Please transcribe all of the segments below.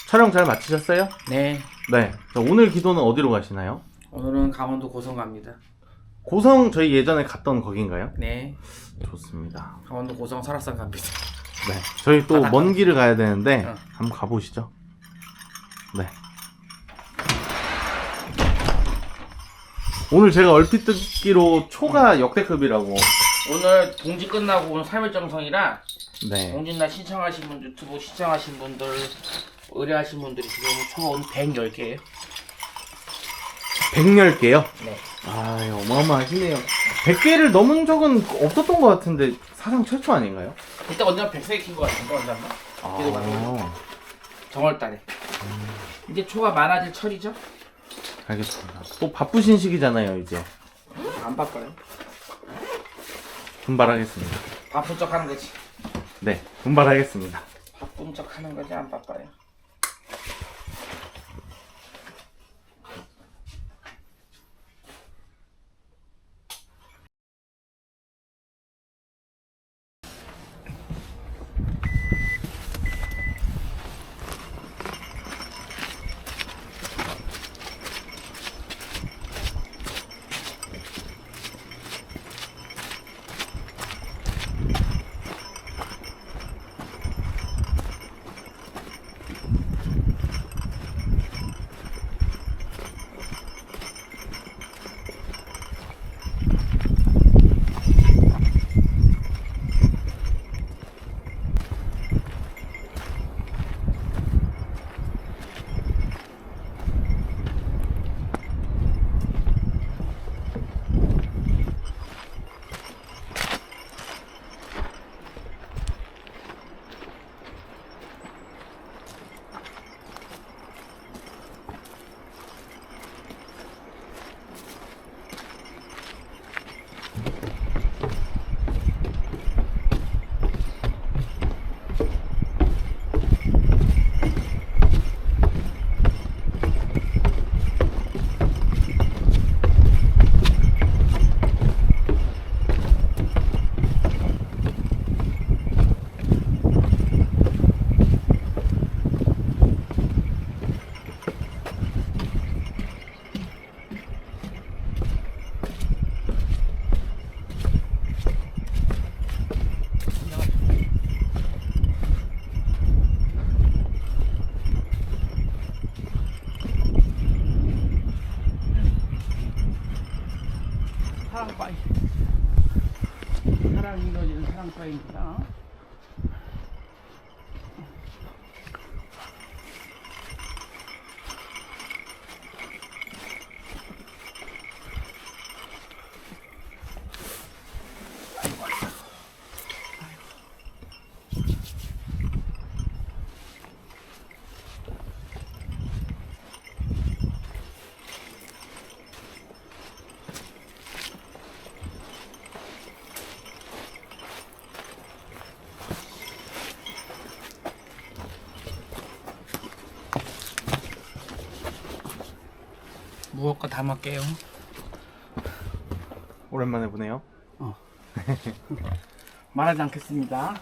촬영 잘 마치셨어요? 네. 네. 자, 오늘 기도는 어디로 가시나요? 오늘은 강원도 고성 갑니다. 고성 저희 예전에 갔던 거긴가요? 네. 좋습니다. 강원도 고성 설악산 갑니다. 네. 저희 또 바닷가. 먼 길을 가야 되는데 응. 한번 가보시죠. 네. 오늘 제가 얼핏 듣기로 초가 역대급이라고. 오늘 봉지 끝나고 오늘 3일 정성이라 네. 봉지날 신청하신 분, 유튜브 시청하신 분들, 의뢰하신 분들이 지금 총 오늘 110개예요. 110개요? 네. 아, 어마어마하시네요. 100개를 넘은 적은 없었던 것 같은데 사상 최초 아닌가요? 그때 언젠가 100세 킨것 같은데 언젠가? 기도 받은 정월달에. 이제 초가 많아질 철이죠? 알겠습니다. 또 바쁘신 시기잖아요, 이제. 안 바빠요. 분발하겠습니다. 바쁜 척 하는 거지. 네, 분발하겠습니다. 바쁜 척 하는 거지 안 바빠요. 사랑바위. 사랑이 이루어지는 사랑바위입니다. 무엇과 담을게요. 오랜만에 보네요. 말하지 않겠습니다.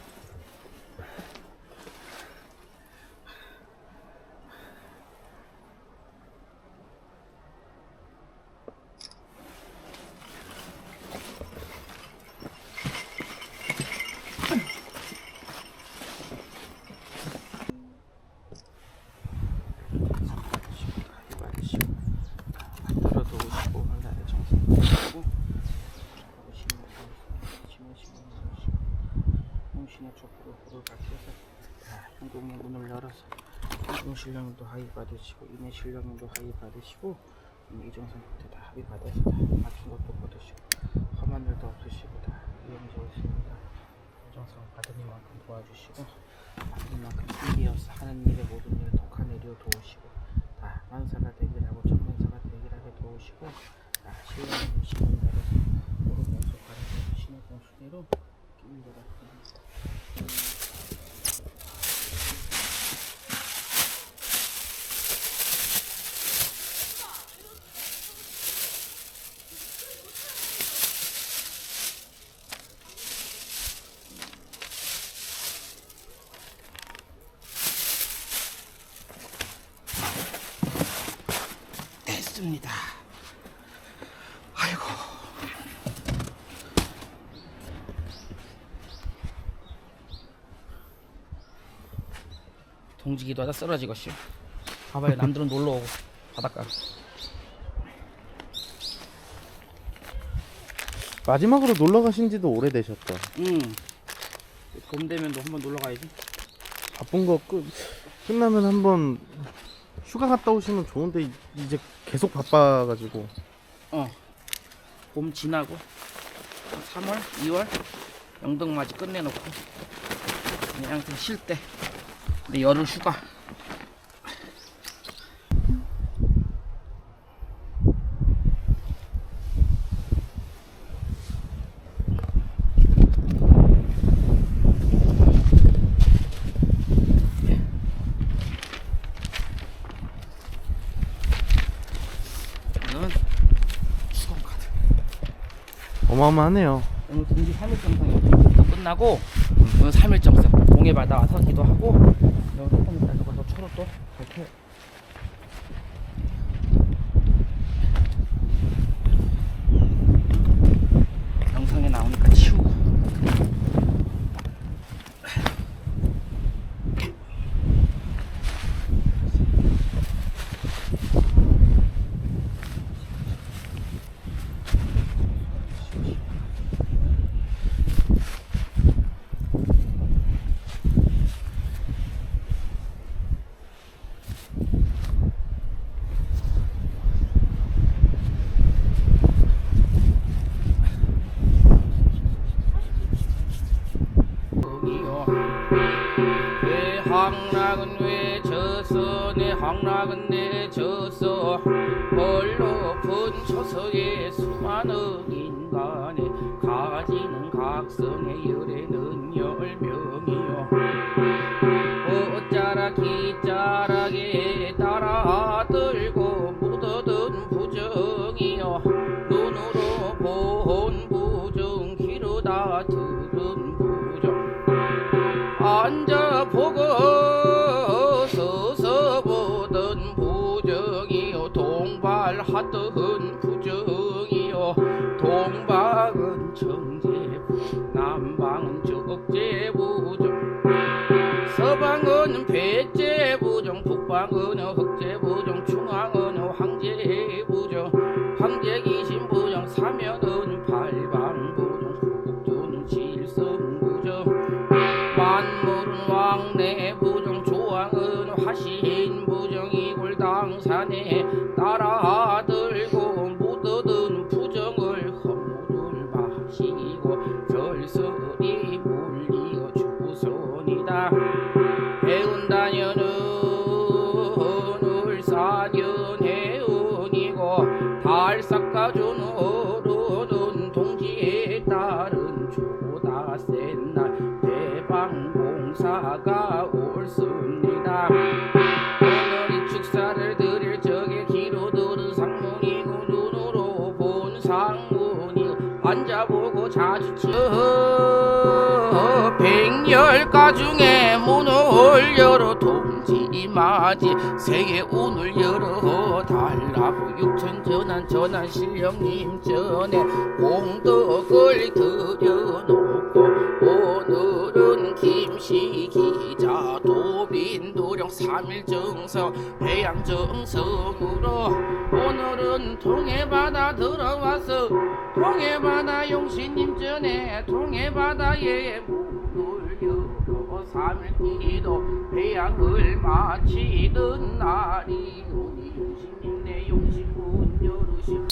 신의 촛불을 불을 밝혀서 한국의 문을 열어서 한국 신령님도 하위 받으시고 인의 신령님도 하위 받으시고 이정선 끝에 다 하위 받아서 다 맞춘 것도 받으시고 험한 일도 없으시고 다 이용되었습니다. 이정선 받은 이만큼 도와주시고 받은 이만큼 신기여서 하는 일에 모든 일에 독한 일을 도우시고 다 만사가 되기라고 천만사가 되기라고 도우시고 다 신령님 신을 열어서 오른 공수 가르쳐 신의 공수대로 끼는 것 같습니다. 춥습니다. 아이고. 동지기도 하다 쓰러지겠슈. 봐봐요, 남들은 놀러 오고 바닷가. 마지막으로 놀러 가신 지도 오래되셨죠? 봄 되면 또 한번 놀러 가야지. 바쁜 거 끝나면 한번 휴가 갔다 오시면 좋은데 이제 계속 바빠가지고. 봄 지나고 3월, 2월 영등맞이 끝내놓고 그냥 좀 쉴 때. 근데 열흘 휴가. 이건 수건 카드. 어마어마하네요. 오늘 동지 3일 정상 끝나고 오늘 3일 정상 동해 바다 와서 기도하고 여기 조금 이따 저거 초로 또 이렇게 영상에 나오니까 치우고. 내 항락은 왜 졌어, 내 항락은 내 졌어. 헐높은 초석에 수많은 인간의 가지는 각성의 열애는 10명이요. 어짜라 기짜라게 따라들고 묻어든 부정이요. 눈으로 본 부정, 귀로 다 들은 부정. 앉아보고 서서 보던 부정이요. 동발하던 부정이요. 동방은 청제부정, 남방은 적제부정, 서방은 백제부정, 북방은 흑제부정, 중앙은 황제부정, 황제기신부정, 사면은 팔방부정, 북두는 칠성부정, 만물은 왕래부정, 조왕은 화신부정, 이골당산에 따라들고 묻어든 부정을 허물을 마시고 절설이 물리어 주선이다. 해운다녀는 울산연 해운이고 달싹가준 어른은 동지에 따른 조다 센 날 대방공사가 옳습니다. 오늘 이 축사를 드릴 적에 귀로 들은 상문이고 눈으로 본 상문이고 앉아보고 자주쳐 백열가 중에 문을 열어 동지맞이 세계 운을 열어 달라고 육천전한 전한 신령님 전에 공덕을 들여놓고 오늘은 김씨 기자 도빈도령 3일 정성 해양정성으로 오늘은 통해바다 들어와서 통해바다 용신님 전에 통해바다에 문을 열어 3일 기도 해양을 마치던 날이 우리 용신님 내 용신 문 열으시오.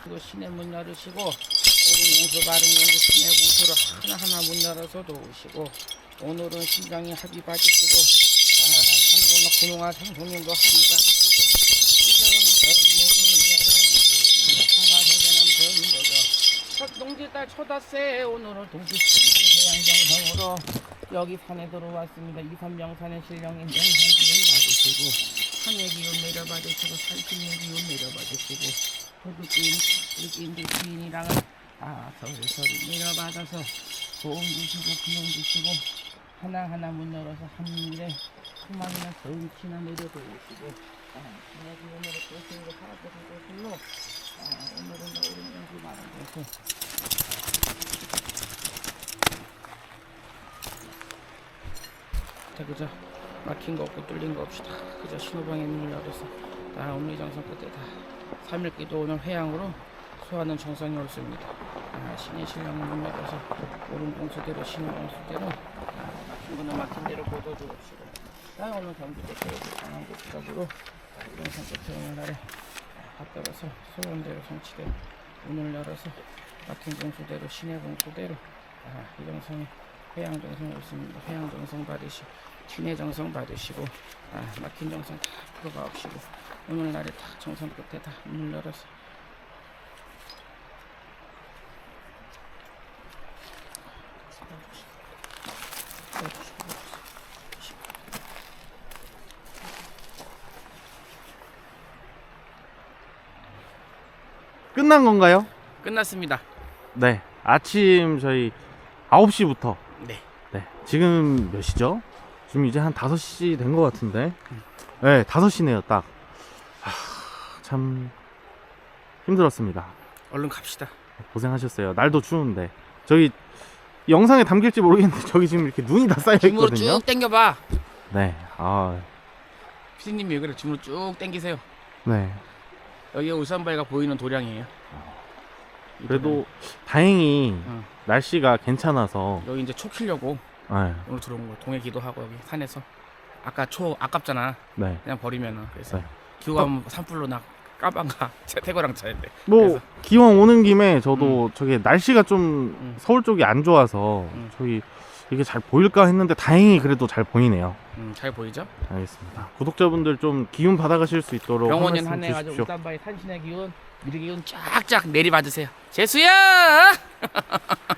그리고 시내 문 열으시고 오른 공수 바른 공수 시내 공수를 하나하나 문 열어서 도우시고 오늘은 신장이 합의 받으시고 상고나 군웅아 상손님도 합의 받으시고 동지달 초다새 오늘은 동지해양정성으로 여기 산에 들어왔습니다. 이삼명산의 신령인 영상기운 받으시고 산의 기운 내려받으시고 살피는 기운 내려받으시고 도둑인들 주인이랑은 서리 내려받아서 도움 주시고 기운 주시고 하나하나 문 열어서 한 일에 수만이나 성치나 내려도우시고 산의 기운으로 도시로 살아보신 곳으로 오늘은 오른 연구 많은 곳에 그저 막힌 거 없고 뚫린 거 없이 다 그저 신호방에 문을 열어서 다 음리정성 끝에 다 3일기도 오늘 회양으로 소하는 정성이 옳습니다. 신의 신령을 문 열어서 오른 공수대로 신의 공수대로 막힌 거는 막힌 대로 보도주옵시고 오늘 경주대교로 강원국적으로 정성 끝에 오늘날에 받들어서 소원대로 성취대로 문을 열어서 막힌 공수대로 신의 공수대로 이 정성이 회양정성 옳습니다. 회양정성 받으시고 신의 정성 받으시고 막힌 정성 다 풀어가옵시고 오늘날에 다 정성 끝에 다 문을 열어서 끝난 건가요? 끝났습니다. 네, 아침 저희 9시부터 네. 지금 몇 시죠? 지금 이제 한 5시 된 것 같은데. 네, 5시네요 딱. 참 힘들었습니다. 얼른 갑시다. 고생하셨어요. 날도 추운데 저기 영상에 담길지 모르겠는데 저기 지금 이렇게 눈이 다 쌓여 줌으로 있거든요. 쭉 당겨봐. 네, 피디님이 왜 그래? 줌으로 쭉 당기세요. 네. 여기가 울산바위가 보이는 도량이에요. 그래도 다행히 응. 날씨가 괜찮아서 여기 이제 초 키려고 네, 오늘 들어온 거 동해 기도하고 여기 산에서 아까 초 아깝잖아. 네. 그냥 버리면은 그래서 네. 기호가면 산불로 나 까방가 태고랑 차인데. 뭐 그래서. 기왕 오는 김에 저도 저기 날씨가 좀 서울 쪽이 안 좋아서 저기 이게 잘 보일까 했는데 다행히 그래도 잘 보이네요. 잘 보이죠? 알겠습니다. 구독자분들 좀 기운 받아가실 수 있도록 한 병원인 말씀 한해 가지고 주십시오. 울산바위 산신의 기운 미리 기운 쫙쫙 내리받으세요. 재수야!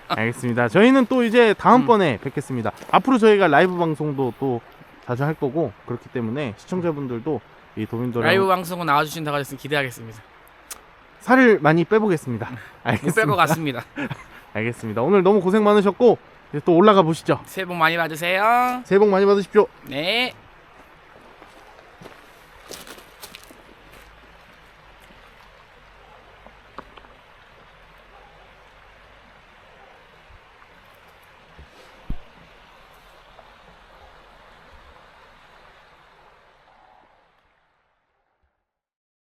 알겠습니다. 저희는 또 이제 다음번에 뵙겠습니다. 앞으로 저희가 라이브 방송도 또 자주 할 거고 그렇기 때문에 시청자분들도 이 도민도랑 라이브 방송은 나와주신다고 하셨으면 기대하겠습니다. 살을 많이 빼보겠습니다. 못 알겠습니다. 뺄 것 같습니다. 알겠습니다. 오늘 너무 고생 많으셨고 이제 또 올라가 보시죠. 새해 복 많이 받으세요. 새해 복 많이 받으십시오. 네.